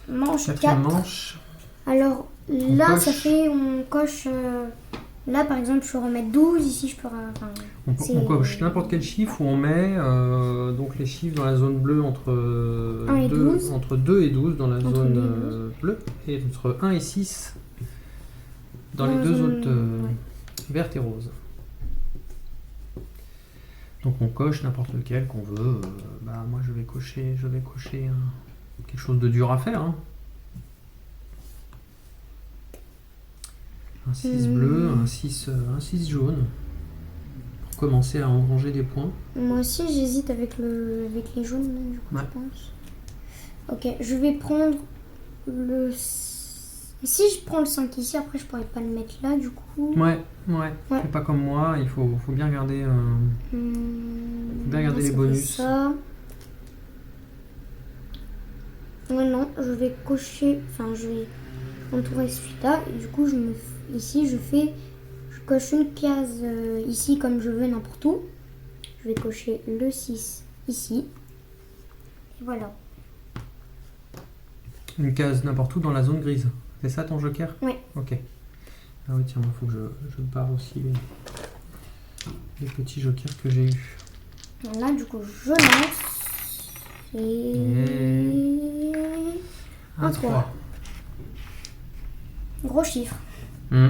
manche 4. Quatrième manche. Alors On là, coche. ça fait, on coche. Là, par exemple, je peux remettre 12. Ici, je peux. On coche n'importe quel chiffre où on met donc les chiffres dans la zone bleue entre, 1 et 12. entre 2 et 12 dans la Entre zone 2 et 12. bleue et entre 1 et 6 dans les la deux zone, autres ouais. vertes et roses. Donc on coche n'importe lequel qu'on veut. Moi je vais cocher quelque chose de dur à faire. Hein. Un 6 bleu, un 6 jaune. Pour commencer à engranger des points. Moi aussi, j'hésite avec les jaunes, là, du coup, Ouais. je pense. Ok, je vais prendre le. Si je prends le 5 ici, après, je pourrais pas le mettre là, du coup. Ouais. Ouais. Fais pas comme moi, il faut bien regarder, bien regarder Là, les ça bonus. fait ça. Ouais, non, je vais cocher. Enfin, je vais entourer celui-là. Et du coup, ici, je coche une case ici, comme je veux, n'importe où. Je vais cocher le 6 ici. Et voilà. Une case n'importe où dans la zone grise. C'est ça ton joker? Ouais. Ok. Ah oui, tiens, il faut que je barre aussi les petits jokers que j'ai eus. Là, du coup, je lance. Et. Un 3. Gros chiffre. Hmm.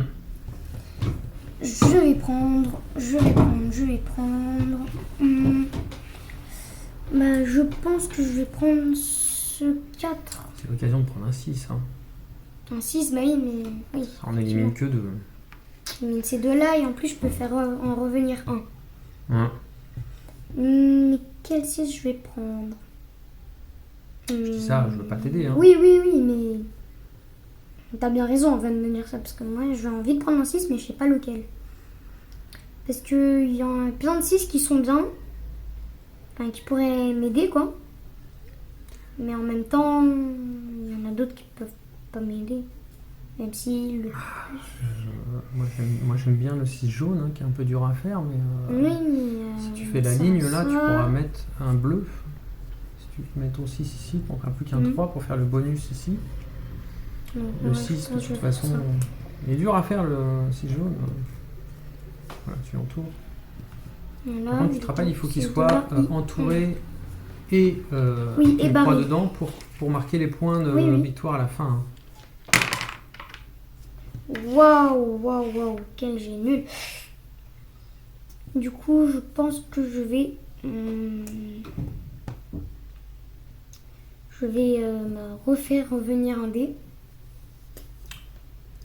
Je vais prendre. Je pense que je vais prendre ce 4. C'est l'occasion de prendre un 6. Hein. Un 6, bah oui, mais. Oui. Ça en élimine que 2. Mais ces deux-là, et en plus, je peux faire en revenir un. Ouais. Mais quel 6 je vais prendre? Je dis ça, je veux pas t'aider. Hein. Oui, mais. T'as bien raison, on va me dire ça, parce que moi, j'ai envie de prendre un 6, mais je sais pas lequel. Parce qu'il y a plein de 6 qui sont bien. Enfin, qui pourraient m'aider, quoi. Mais en même temps, il y en a d'autres qui peuvent pas m'aider. Même si le. Moi j'aime bien le 6 jaune, hein, qui est un peu dur à faire, mais Oui, mais. si tu fais la ça, ligne là, ça. tu pourras mettre un bleu. Si tu mets ton 6 ici, tu n'auras plus qu'un 3 pour faire le bonus ici. Donc, Le ouais, 6, je de vais toute faire façon, ça. il est dur à faire le 6 jaune. Voilà, tu l'entoures. Voilà, Par contre, tu te rappelles, il faut qu'il c'est soit là, entouré et Oui, qu'il y ait et une croix barré. dedans pour marquer les points de Oui. victoire à la fin. Hein. Waouh, quel j'ai nul. Du coup, je pense que je vais me refaire revenir un dé.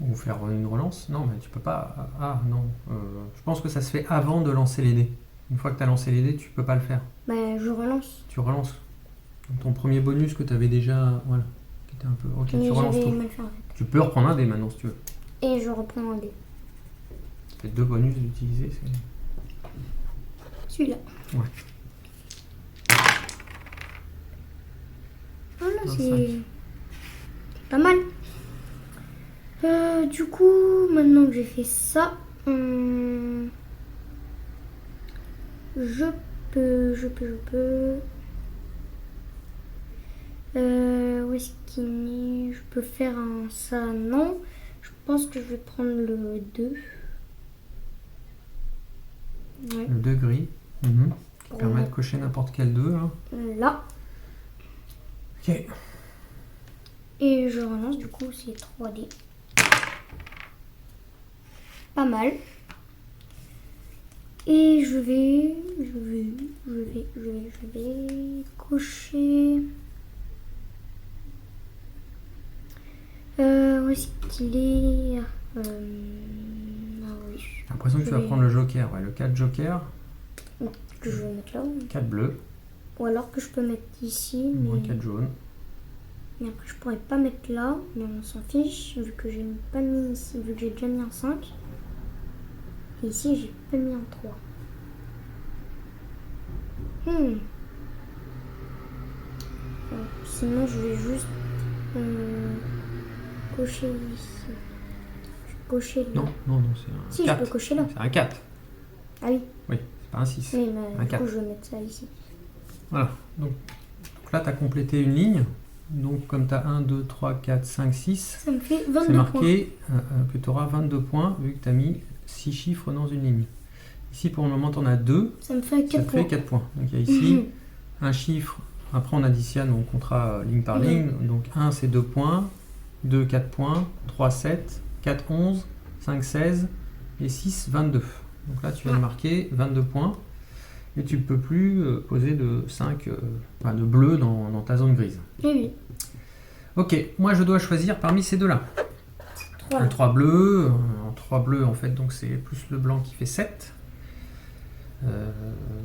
Ou faire une relance. Non, mais tu peux pas. Ah non. Je pense que ça se fait avant de lancer les dés. Une fois que tu as lancé les dés, tu peux pas le faire. Bah, je relance. Tu relances. Donc, ton premier bonus que tu avais déjà. Voilà. Qui était un peu. Ok, Mais tu relances j'avais tout. mal fait en fait. Tu peux reprendre un dé maintenant si tu veux. Et je reprends un dé. Ça fait 2 bonus d'utiliser. Celui-là. Ouais. Voilà, Un c'est pas mal. Du coup, maintenant que j'ai fait ça, je peux. Où est-ce qu'il est? Je peux faire un ça, non. Je pense que je vais prendre le 2. Ouais. Le 2 gris. Qui permet de cocher n'importe quel 2. Hein. Là. Ok. Et je relance, du coup, c'est 3D. Pas mal. Et je vais cocher. Où est-ce qu'il est? Ah oui. J'ai l'impression que tu vas prendre le joker. Ouais, le 4 joker. Que je vais mettre là. 4 bleus. Ou alors que je peux mettre ici. Moins Mais 4 jaunes. après, je pourrais pas mettre là. Mais on s'en fiche. Vu que j'ai pas mis ici. Vu que j'ai déjà mis un 5. Et ici, j'ai pas mis un 3. Sinon, je vais juste cocher ici. Je vais cocher là. Non, c'est un Si, 4. je peux cocher là. C'est un 4. Ah oui. Oui, c'est pas un 6. Oui, mais Un du 4. coup, je vais mettre ça ici. Voilà. Donc là, tu as complété une ligne. Donc comme tu as 1, 2, 3, 4, 5, 6, Ça me fait c'est 22 points. marqué que tu auras 22 points vu que tu as mis 6 chiffres dans une ligne. Ici pour le moment tu en as 2, Ça me fait ça 4 te points. fait 4 points. Donc il y a ici un chiffre, après on additionne, on comptera ligne par ligne. Donc 1 c'est 2 points, 2 4 points, 3 7, 4 11, 5 16 et 6 22. Donc là tu viens de marquer 22 points. Et tu ne peux plus poser de 5, de bleu dans ta zone grise. Oui. Ok, moi je dois choisir parmi ces deux-là. 3. Le 3 bleu, en 3 bleus en fait, donc c'est plus le blanc qui fait 7.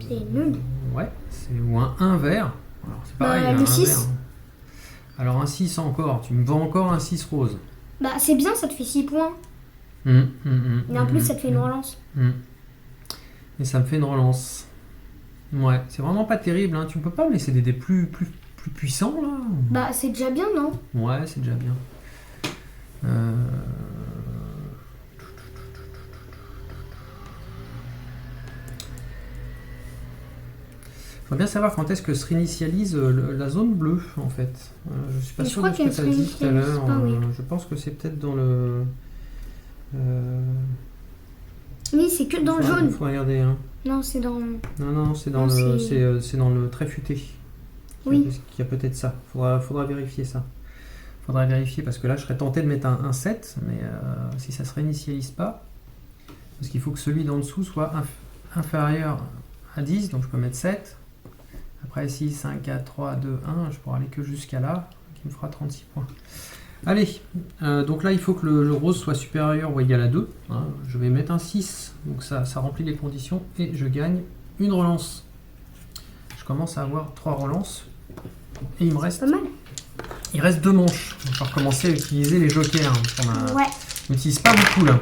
C'est nul. Ouais, ou un 1 vert. Alors c'est pareil, Bah, un le 1 6. vert. Alors un 6 encore, tu me vends encore un 6 rose. Bah, c'est bien, ça te fait 6 points. Et en plus, ça te fait une relance. Et ça me fait une relance. Ouais, c'est vraiment pas terrible, hein. Tu peux pas me laisser des dés plus puissants là. Bah, c'est déjà bien, non? Ouais, c'est déjà bien. Je voudrais bien savoir quand est-ce que se réinitialise la zone bleue en fait. Je suis pas Je sûr crois de ce que qu'elle tu as se dit tout à réinitialise l'heure. pas, oui. Je pense que c'est peut-être dans le. Oui, c'est que dans le jaune. Il faut regarder. Hein. Non, c'est dans. Non, c'est dans Non, le. C'est dans le très futé. Oui. Il y a peut-être ça. Faudra vérifier ça. Faudra vérifier parce que là je serais tenté de mettre un 7, mais si ça se réinitialise pas, parce qu'il faut que celui d'en dessous soit inférieur à 10, donc je peux mettre 7. Après 6, 5, 4, 3, 2, 1, je pourrai aller que jusqu'à là, qui me fera 36 points. Allez, donc là il faut que le rose soit supérieur ou égal à 2. Hein. Je vais mettre un 6, donc ça remplit les conditions et je gagne une relance. Je commence à avoir 3 relances et il me reste. Pas mal. Il reste 2 manches. On va recommencer à utiliser les jokers. Ouais. On n'utilise pas beaucoup là.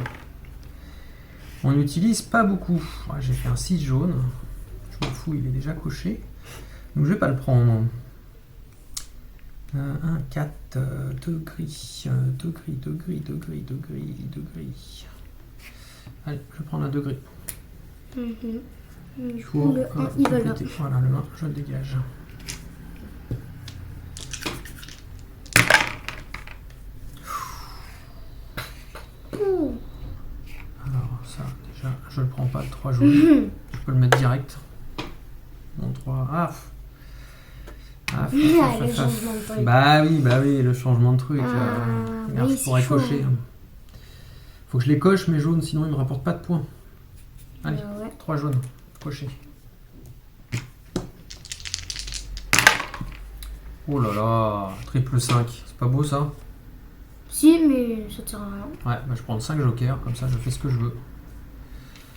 On n'utilise pas beaucoup. Ouais, j'ai fait un 6 jaune. Je m'en fous, il est déjà coché. Donc je vais pas le prendre. 1, 4, 2 gris. 2 gris, 2 gris, 2 gris, 2 gris, 2 gris. Allez, je vais prendre un 2 gris. Du coup, le 1, il va là. Voilà, le 1, je le dégage. Alors ça, déjà, je le prends pas, le 3 jaune. Je peux le mettre direct. Mon 3. Le changement de truc. Bah oui, le changement de truc. Regarde, oui, je pourrais c'est chaud. cocher. Faut que je les coche, mes jaunes, sinon ils me rapportent pas de points. Allez, Ouais. 3 jaunes, cocher. Oh là là, triple 5, c'est pas beau ça? Si, mais ça sert à rien. Ouais, bah je prends 5 jokers, comme ça je fais ce que je veux.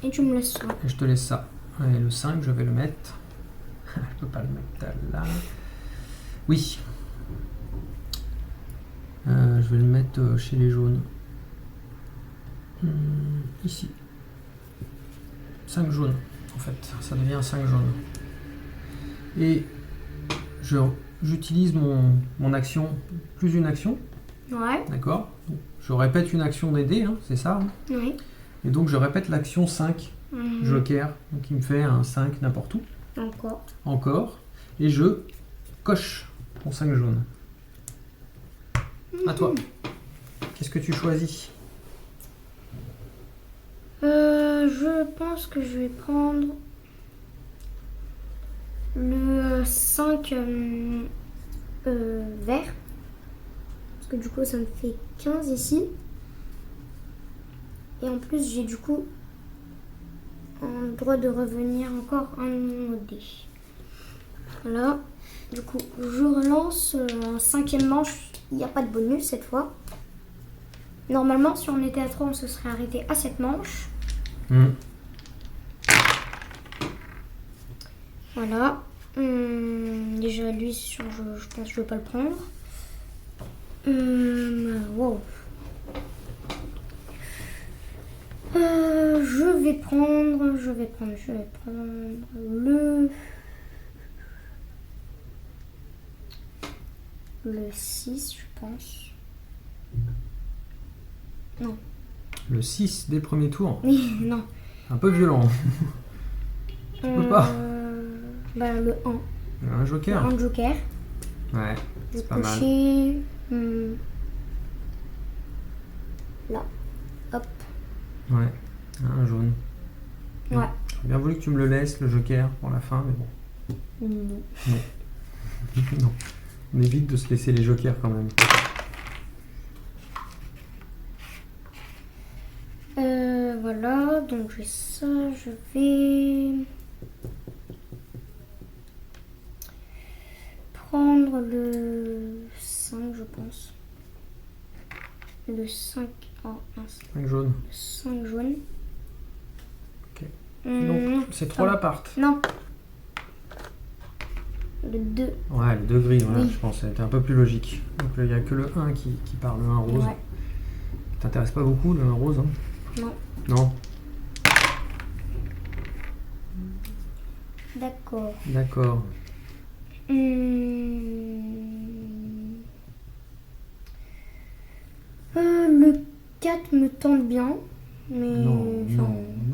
Et tu me laisses ça. Et je te laisse ça. Allez, le 5, je vais le mettre. Je peux pas le mettre là. Oui. Je vais le mettre chez les jaunes. Ici. 5 jaunes, en fait. Ça devient 5 jaunes. Et j'utilise mon action, plus une action. Ouais. D'accord. Je répète une action des dés, hein, c'est ça. Hein. Oui. Et donc je répète l'action 5, joker. Donc il me fait un 5 n'importe où. Encore. Et je coche mon 5 jaune. À toi. Qu'est-ce que tu choisis? Je pense que je vais prendre le 5 vert. Parce que du coup, ça me fait 15 ici. Et en plus, j'ai du coup le droit de revenir encore un autre dé. Voilà. Du coup, je relance en 5e manche. Il n'y a pas de bonus cette fois. Normalement, si on était à 3, on se serait arrêté à cette manche. Voilà. Déjà, lui, je pense que je ne vais pas le prendre. Wow. Je vais prendre le 6, je pense. Non. Le 6 dès le premier tour. Oui, non. Un peu violent. Tu peux pas. Bah, le 1. Un joker. Un joker. Ouais, Je vais c'est pas mal. cocher. Là. Hop. Ouais, un jaune. Ouais. J'aurais bien voulu que tu me le laisses, le joker, pour la fin, mais bon. Non. Non. On évite de se laisser les jokers quand même. Voilà, donc j'ai ça, je vais prendre le 5, je pense. Le 5, oh mince, 5 jaunes. le 5 jaune. Ok. Non, Donc, c'est 3 l'appart. non. Le 2. Ouais, le 2 gris, voilà, Oui. je pense, c'était un peu plus logique. Donc il n'y a que le 1 qui part, le 1 rose. Ouais. T'intéresse pas beaucoup le 1 rose, hein? Non. Non. D'accord. D'accord. Le 4 me tente bien, mais... Non, enfin,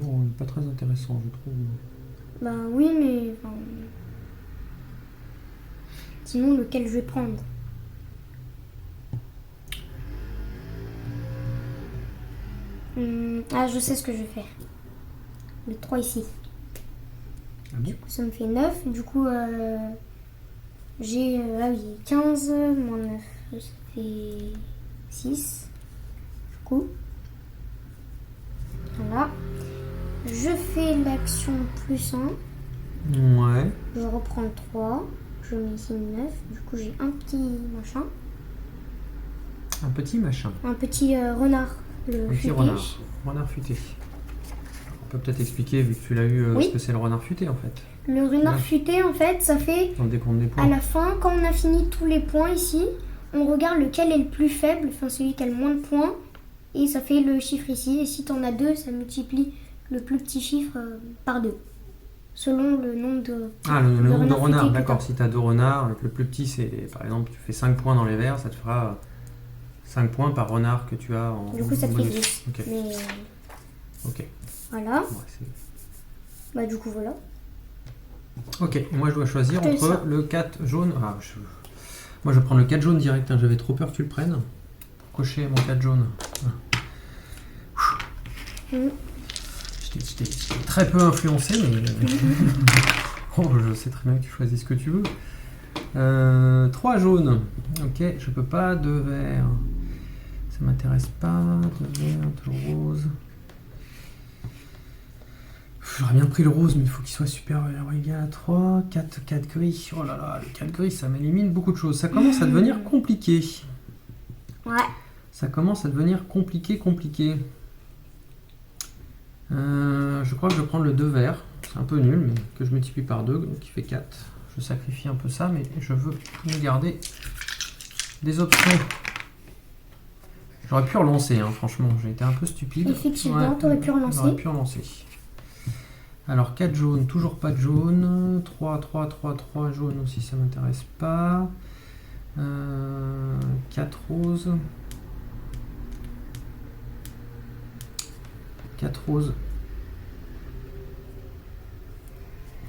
non, non, pas très intéressant, je trouve. Bah oui, mais... enfin, sinon, lequel je vais prendre? Ah, je sais ce que je vais faire. Le 3 ici. Ah bon? Ça me fait 9. Du coup, j'ai ah oui, 15 moins 9. Ça fait 6. Du coup, voilà. Je fais l'action plus 1. Ouais. Je reprends le 3. Je mets ici 9. Du coup, j'ai un petit machin. Un petit machin. Un petit renard. Le Un petit futé. renard. Renard futé. On peut peut-être expliquer, vu que tu l'as eu, Oui. ce que c'est le renard futé en fait. Le renard Ouais. futé, en fait, ça fait... Dans le décompte des À points. la fin, quand on a fini tous les points ici, on regarde lequel est le plus faible, enfin celui qui a le moins de points, et ça fait le chiffre ici. Et si tu en as 2, ça multiplie le plus petit chiffre par 2, selon le nombre de... Ah, le nombre de renard renards, futé que d'accord. t'as. Si tu as 2 renards, le plus petit, c'est par exemple, tu fais 5 points dans les verts, ça te fera 5 points par renard que tu as en Du coup, ça te fait bonus. 10. Ok, Mais ok. voilà, Ouais, c'est- bah du coup voilà. Ok, moi je dois choisir C'est entre ça. le 4 jaune. Ah, moi je vais prendre le 4 jaune direct, hein, j'avais trop peur que tu le prennes. Pour cocher mon 4 jaune. Mm. J'étais très peu influencé, mais. Oh, je sais très bien que tu choisis ce que tu veux. 3 jaunes. Ok, je peux pas. 2 verts. Ça m'intéresse pas. 2 verts, 2 roses. J'aurais bien pris le rose, mais il faut qu'il soit supérieur ou égal à 3. 4 gris. Oh là là, le 4 gris, ça m'élimine beaucoup de choses. Ça commence à devenir compliqué. Ouais. Ça commence à devenir compliqué. Je crois que je vais prendre le 2 vert. C'est un peu nul, mais que je multiplie par 2, donc qui fait 4. Je sacrifie un peu ça, mais je veux me garder des options. J'aurais pu relancer, hein, franchement. J'ai été un peu stupide. Effectivement, t'aurais pu relancer. J'aurais pu relancer. Alors 4 jaunes, toujours pas de jaune. 3 jaunes aussi, ça m'intéresse pas. 4 roses. 4 roses.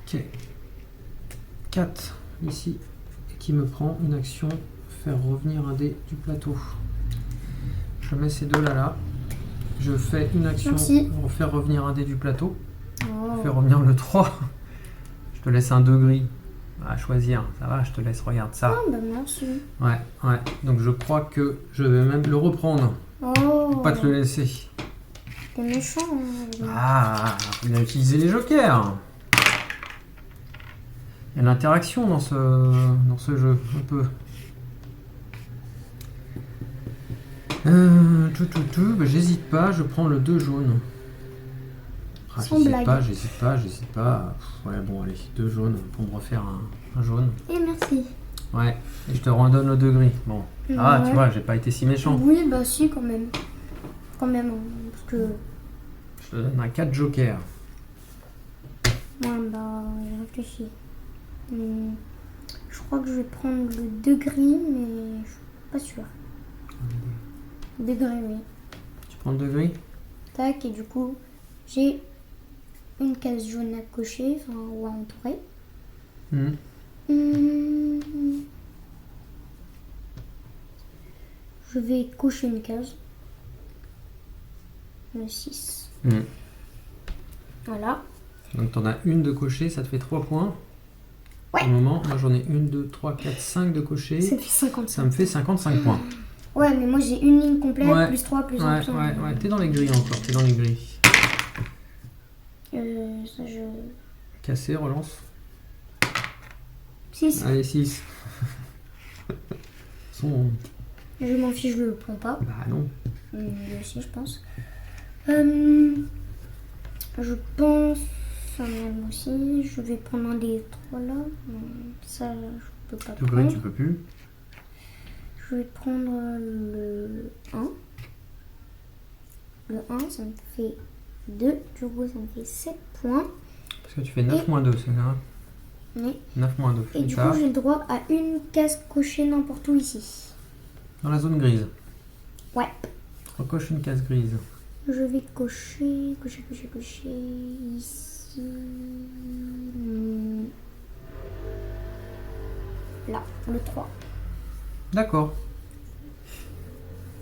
Ok. 4 ici. Qui me prend une action. Faire revenir un dé du plateau. Je mets ces deux là. Je fais une action Merci. pour faire revenir un dé du plateau. Oh. Fais revenir le 3. Je te laisse un 2 gris à choisir. Ça va, je te laisse, regarde ça. Ah bah merci. Ouais. Donc je crois que je vais même le reprendre. Oh. Pas te le laisser. T'es méchant. Hein. Ah, il a utilisé les jokers. Il y a de l'interaction dans ce jeu, un peu. Bah, j'hésite pas, je prends le 2 jaune. Ah, Sans blague. J'hésite pas. Ouais, bon, allez, 2 jaunes pour me refaire un jaune. Et merci. Ouais, et je te redonne le 2 gris. Bon. Ah, Ouais. tu vois, j'ai pas été si méchant. Oui, bah si, quand même. Quand même, hein, parce que... Je te donne un 4 joker. Ouais, bah, j'ai réfléchi. Je crois que je vais prendre le 2 gris, mais je suis pas sûre. 2 gris, oui. Tu prends le 2 gris? Tac, et du coup, j'ai une case jaune à cocher, enfin, ou à entourer. Mhm. Je vais cocher une case. Le 6. Voilà. Donc t'en as une de cocher, ça te fait 3 points. Ouais. Au moment, moi j'en ai 1, 2, 3, 4, 5 de cocher. Ça fait 55. Ça me fait 55 points. Ouais, mais moi j'ai une ligne complète, Ouais. plus 3, plus 1, Ouais, plus 1. ouais, t'es dans les grilles encore, t'es dans les grilles. Ça je... Cassé, relance. 6. Allez, 6. Je m'en fiche, je le prends pas. Bah non. Lui aussi, je pense. Je pense... Ça même aussi. Je vais prendre un des 3 là. Ça, je peux pas Tout prendre. gris, tu peux plus. Je vais prendre le 1. Le 1, ça me fait 2. Du coup, ça me fait 7 points. Parce que tu fais 9 moins 2, c'est ça. Oui. 9 moins 2. Et du coup, j'ai le droit à une case cochée n'importe où ici. Dans la zone grise. Ouais. Recoche une case grise. Je vais cocher ici. Là, le 3. D'accord.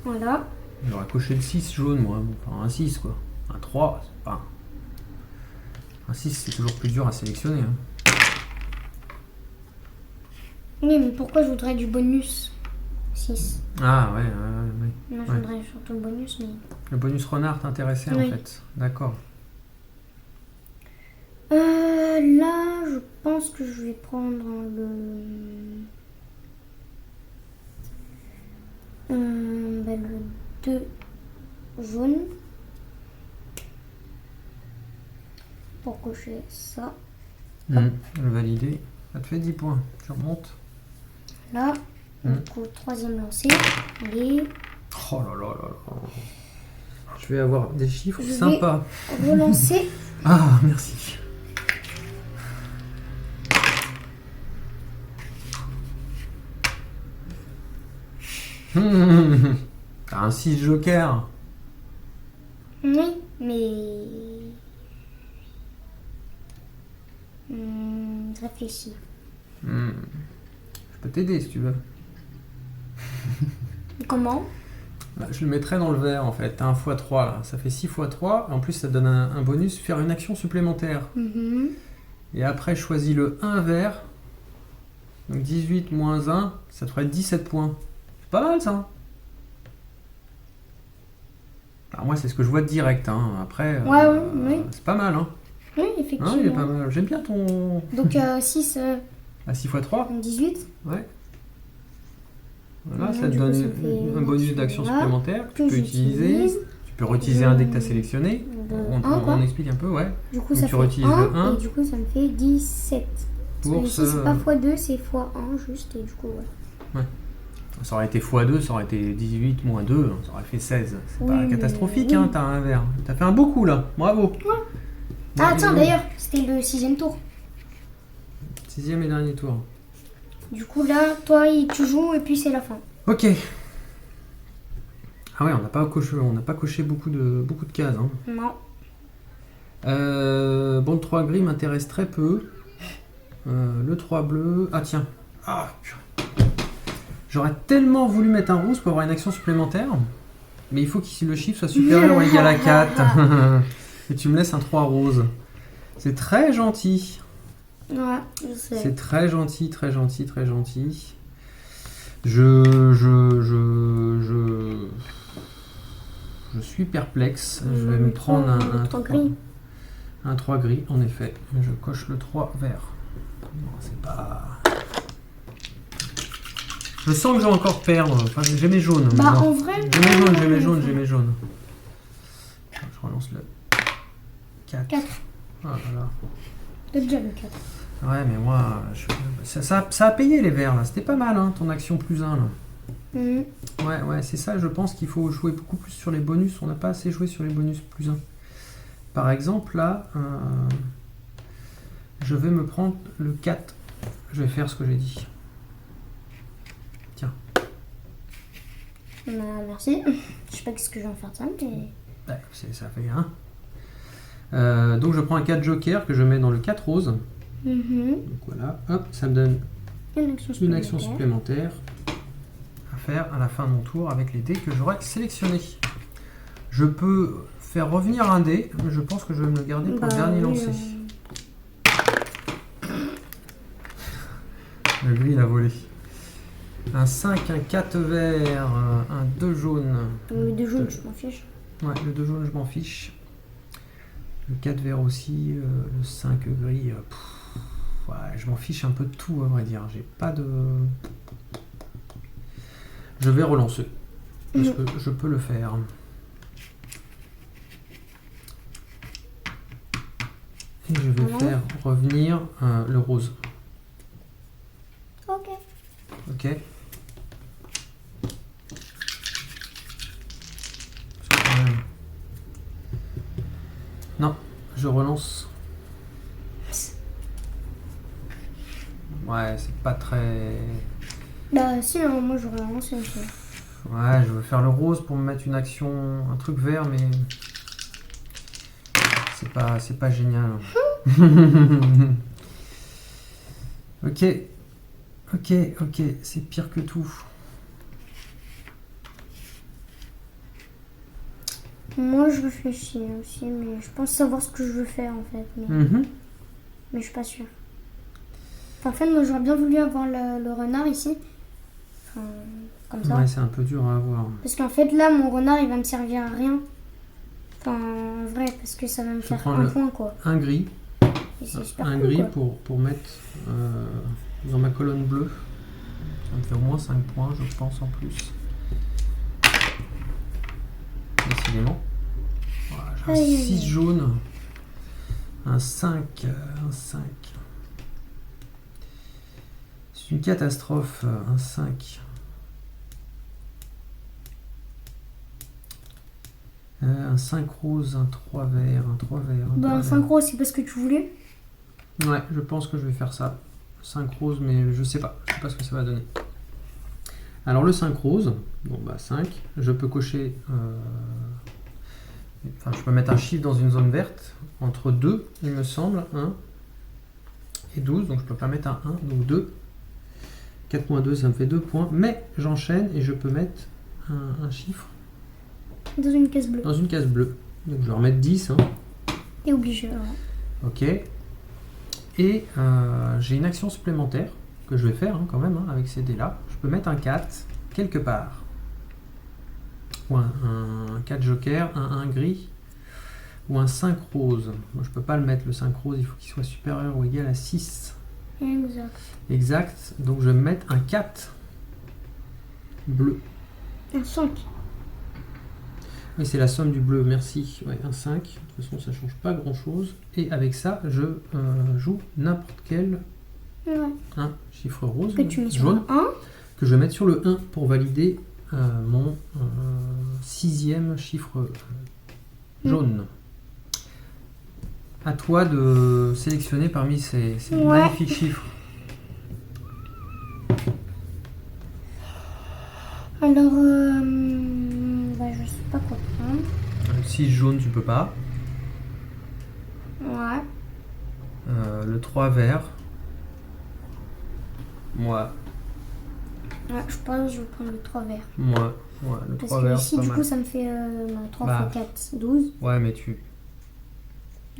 Voilà. J'aurais coché le 6 jaune, moi. Enfin, un 6, quoi. Un 3, c'est pas... Un 6, c'est toujours plus dur à sélectionner. Hein. Oui, mais pourquoi je voudrais du bonus 6? Ah, ouais. Non, je Ouais. voudrais surtout le bonus, mais... Le bonus renard t'intéressait, Oui. en fait. D'accord. Là, je pense que je vais prendre le 2 jaune pour cocher ça. Le valider. Ça te fait 10 points. Tu remontes. Là, du coup, troisième lancé. Allez, Oh là là là là. Je vais avoir des chiffres Je vais- sympas. relancer. Ah, merci. T'as un 6 joker. Oui, mais... réfléchis. Je peux t'aider si tu veux. Comment? Bah, je le mettrai dans le vert en fait. T'as un x3 là. Ça fait 6 x 3. En plus, ça te donne un bonus, faire une action supplémentaire. Et après, choisis le 1 vert. Donc 18 moins 1, ça te ferait 17 points. C'est pas mal ça. Alors moi, c'est ce que je vois direct. Hein. Après, oui. c'est pas mal. Hein. Oui, Hein, effectivement. il est pas mal. J'aime bien ton... Donc 6, À 6 x 3. 18. Ouais. Voilà, Ouais, ça te du coup, donne ça fait un bonus d'action voilà, supplémentaire que tu que peux utiliser. j'utilise. Tu peux réutiliser un dès que tu as sélectionné. Le On, 1, quoi. on explique un peu, ouais. Du coup, Donc ça tu fait réutilises 1, le 1. et du coup, ça me fait 17. Pour Parce que ce- ici, c'est pas x2, c'est x1 juste, et du coup, ouais. Ça aurait été x2, ça aurait été 18 moins 2, ça aurait fait 16. C'est Oui, pas mais catastrophique, oui. hein, t'as un vert. T'as fait un beau coup là, bravo. Ah, tiens, dis donc. d'ailleurs, c'était le 6ème tour. 6e et dernier tour. Du coup, là, toi, tu joues, et puis c'est la fin. Ok. Ah ouais, on n'a pas coché beaucoup de cases. Hein. Non. Bon, le 3 gris m'intéresse très peu. Le 3 bleu... Ah tiens. Ah, purée. J'aurais tellement voulu mettre un rouge pour avoir une action supplémentaire. Mais il faut que le chiffre soit supérieur ou égal à 4. Et tu me laisses un 3 rose. C'est très gentil. Ouais, je sais. C'est très gentil, très gentil, très gentil. Je suis perplexe. Je vais me prendre un 3 gris. Un 3 gris, en effet. Je coche le 3 vert. Non, c'est pas... Je sens que je vais encore perdre. Enfin, j'ai mes jaunes. mais Bah, bon. en vrai... J'ai mes jaunes. Je relance le 4. 4. Ah, voilà. T'as déjà le 4. Ouais, mais moi, ça a payé les verts, là. C'était pas mal, hein, ton action plus 1, là. Ouais, c'est ça, je pense qu'il faut jouer beaucoup plus sur les bonus. On n'a pas assez joué sur les bonus plus 1. Par exemple, là, je vais me prendre le 4. Je vais faire ce que j'ai dit. Tiens. Bah, merci. Je sais pas ce que je vais en faire de ça, mais... Ouais, ça fait 1. Donc je prends un 4 joker que je mets dans le 4 rose. Donc voilà, hop, ça me donne Une action une action supplémentaire à faire à la fin de mon tour avec les dés que j'aurai sélectionnés. Je peux faire revenir un dé, mais je pense que je vais me le garder pour le dernier lancé. Lui, il a volé. Un 5, un 4 vert, un 2 jaune. Le 2 jaune, je m'en fiche. Ouais, le 2 jaune, je m'en fiche. Le 4 vert aussi, le 5 gris. Ouais, je m'en fiche un peu de tout, à vrai dire. J'ai pas de... Je vais relancer. Parce que je peux le faire. Et je vais faire revenir le rose. Ok. Ok. Quand même. Non, je relance. Ouais, c'est pas très... Bah si, hein, moi j'aurais relancé aussi. Ouais, je veux faire le rose pour me mettre une action, un truc vert, mais... C'est pas génial. Ok. Ok, c'est pire que tout. Moi je réfléchis aussi, mais je pense savoir ce que je veux faire en fait. Mais je suis pas sûre. Enfin, en fait, moi j'aurais bien voulu avoir le renard ici. Enfin, comme ça. Ouais, c'est un peu dur à avoir. Parce qu'en fait là, mon renard il va me servir à rien. Enfin, en vrai, parce que ça va me faire un point quoi. Un gris. Et c'est super un cool, gris quoi. pour mettre dans ma colonne bleue. Ça me fait au moins 5 points, je pense, en plus. Décidément. Voilà, j'ai un 6 jaune. Un 5. Un 5. C'est une catastrophe. Un 5. Un 5 rose, un 3 vert, un 3 vert. Bah, un 5 rose, c'est parce que tu voulais. Ouais, je pense que je vais faire ça. 5 roses, mais je sais pas. Je sais pas ce que ça va donner. Alors, le 5 rose, bon bah 5. Je peux cocher. Enfin, je peux mettre un chiffre dans une zone verte. Entre 2, il me semble. 1 et 12. Donc, je peux pas mettre un 1. Donc, 2. 4.2, ça me fait 2 points. Mais j'enchaîne et je peux mettre un chiffre. Dans une case bleue. Dans une case bleue. Donc, je vais remettre 10. Hein. T'es obligé, alors. Ok. Et j'ai une action supplémentaire que je vais faire quand même avec ces dés-là. Je peux mettre un 4 quelque part. Ou un 4 joker, un 1 gris. Ou un 5 rose. Moi, je peux pas le mettre, le 5 rose. Il faut qu'il soit supérieur ou égal à 6. Exact. Exact. Donc, je vais mettre un 4 bleu. Un 5. Oui, c'est la somme du bleu, merci. Ouais, un 5. De toute façon, ça ne change pas grand-chose. Et avec ça, je joue n'importe quel chiffre rose, que tu mets sur jaune, le 1. que je vais mettre sur le 1 pour valider mon 6e chiffre jaune. À toi de sélectionner parmi ces magnifiques chiffres. Alors, je sais pas quoi prendre. Le 6 jaune, tu peux pas. Ouais. Le 3 vert. Moi. Ouais, je pense que je vais prendre le 3 vert. Moi. Ouais, le Parce 3 que vert, ici, c'est pas du mal. coup, ça me fait 3 Bah. x 4, 12. Ouais, mais tu...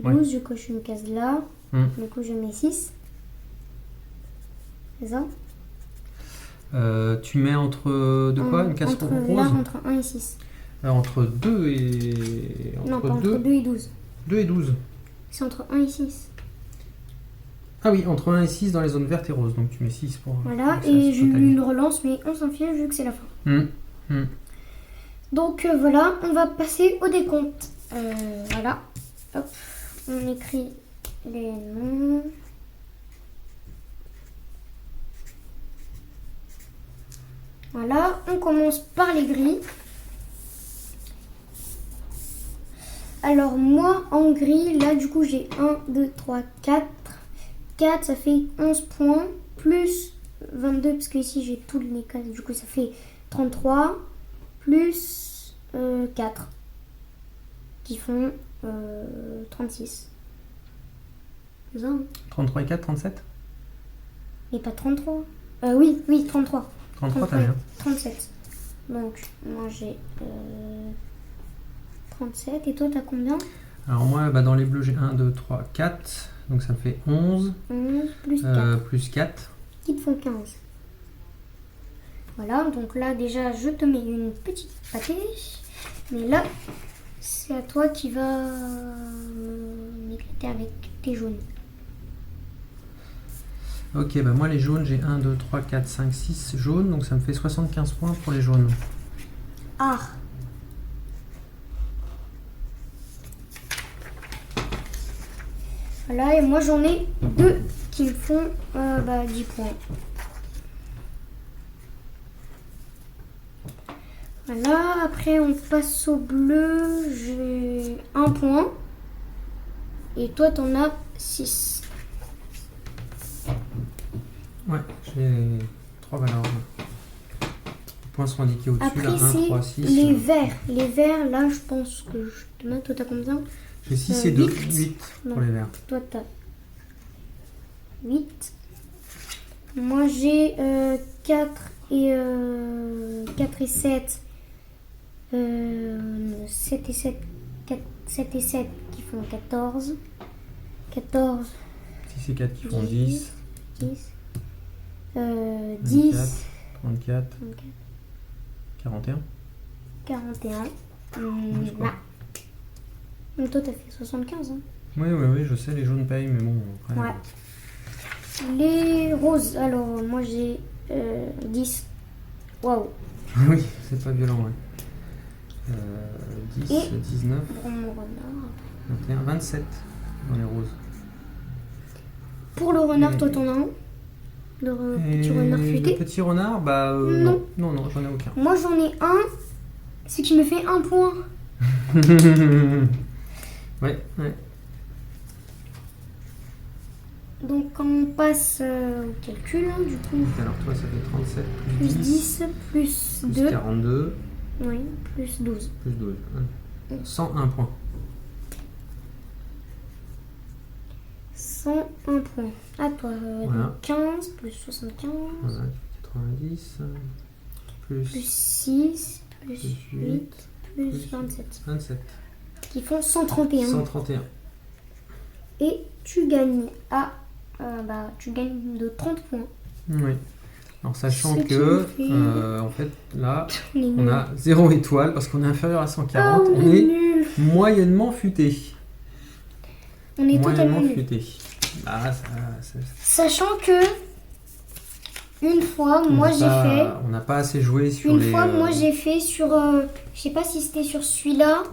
12, je coche une case là. Du coup, je mets 6. C'est ça? Tu mets entre de quoi? Une case entre, rose? là, entre 1 et 6. Entre 2 et... Non, pas entre 2 et 12. 2 et 12. C'est entre 1 et 6. Ah oui, entre 1 et 6 dans les zones vertes et roses. Donc tu mets 6 pour... Voilà, pour et j'ai eu une relance, mais on s'en fiche vu que c'est la fin. Donc voilà, on va passer au décompte. Voilà. Hop, on écrit les noms. Voilà, on commence par les gris. Alors moi, en gris, là du coup j'ai 1, 2, 3, 4. 4, ça fait 11 points, plus 22, parce que ici j'ai tous les cases, du coup ça fait 33, plus 4, qui font 36. C'est ça, hein? 33 et 4, 37? Et pas 33. Oui, 33. 33, t'as bien. 37. Donc, moi j'ai 37. Et toi, t'as combien? Alors moi, dans les bleus, j'ai 1, 2, 3, 4. Donc ça me fait 11. 11 plus 4. Plus 4. Qui te font 15. Voilà, donc là déjà je te mets une petite pâtée. Mais là, c'est à toi qui va m'éclater avec tes jaunes. Ok, moi les jaunes, j'ai 1, 2, 3, 4, 5, 6 jaunes. Donc ça me fait 75 points pour les jaunes. Ah. Voilà, et moi j'en ai 2 qui me font 10 points. Voilà, après on passe au bleu, j'ai 1 point. Et toi t'en as 6. Ouais, j'ai 3 valeurs. Les points sont indiqués au-dessus, Après là, 1, c'est 3, 6. les verts. Les verts, là je pense que je te mets, toi t'as combien? J'ai 6 et 2, 8 Non. pour les verts. Toi t'as 8. Moi j'ai 4 et 7. 7 et 7. 7 et 7 qui font 14. 14. 6 et 4 qui font 10. 10. 24, 10. 34, 41. 41. Je crois. Là. Donc toi t'as fait 75. Hein. Oui, je sais, les jaunes payent, mais bon, après... Ouais. Les roses, alors moi j'ai 10. Waouh. Oui, c'est pas violent, ouais. 10, Et 19, pour mon renard. 21, 27 dans les roses. Pour le renard, Et- toi t'en as un? Le petit Et renard le futé? petit renard, Non. non, j'en ai aucun. Moi j'en ai un, ce qui me fait 1 point. Ouais. Donc on passe au calcul, hein, du coup. Alors toi, ça fait 37 Plus 10, plus plus 2. 42, Oui, plus 12. plus 12. 101 points. 101 points. À toi, Voilà. donc 15, plus 75, Voilà, 90, plus plus 6, plus Plus 8, plus plus 27. 27. Qui font 131. 131. Et tu gagnes tu gagnes de 30 points. Oui. Alors sachant Ce qui que, me fait- en fait, là, On est on nuls. a 0 étoile parce qu'on est inférieur à 140. Oh, on est nuls. moyennement futé. On est totalement Moyennement nuls. futé. Ah, Sachant que une fois, moi j'ai fait. On n'a pas assez joué sur Une les... fois, moi j'ai fait sur. Je sais pas si c'était sur celui-là.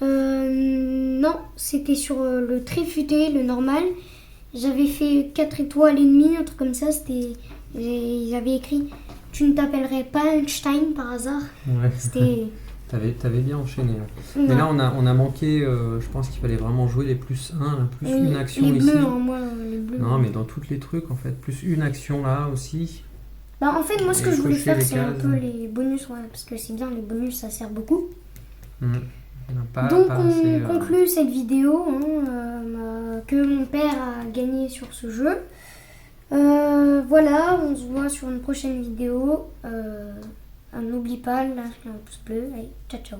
Non, c'était sur le très futé, le normal. J'avais fait 4 étoiles et demie, un truc comme ça. Ils avaient écrit tu ne t'appellerais pas Einstein par hasard. Ouais. C'était. T'avais bien enchaîné. Ouais. Ouais. Mais là, on a manqué... je pense qu'il fallait vraiment jouer les plus 1, plus Oui, une action les ici. bleus, hein, moi, les bleus. Non, mais dans tous les trucs, en fait. Plus une action là aussi. Bah, en fait, moi, ce Et que je voulais cocher faire, les c'est un cases. peu les bonus, ouais, parce que c'est bien, les bonus, ça sert beaucoup. On n'a pas, Donc, pas on assez, conclut cette vidéo que mon père a gagné sur ce jeu. Voilà, on se voit sur une prochaine vidéo. N'oublie pas, lâche un pouce bleu. Allez, ciao, ciao.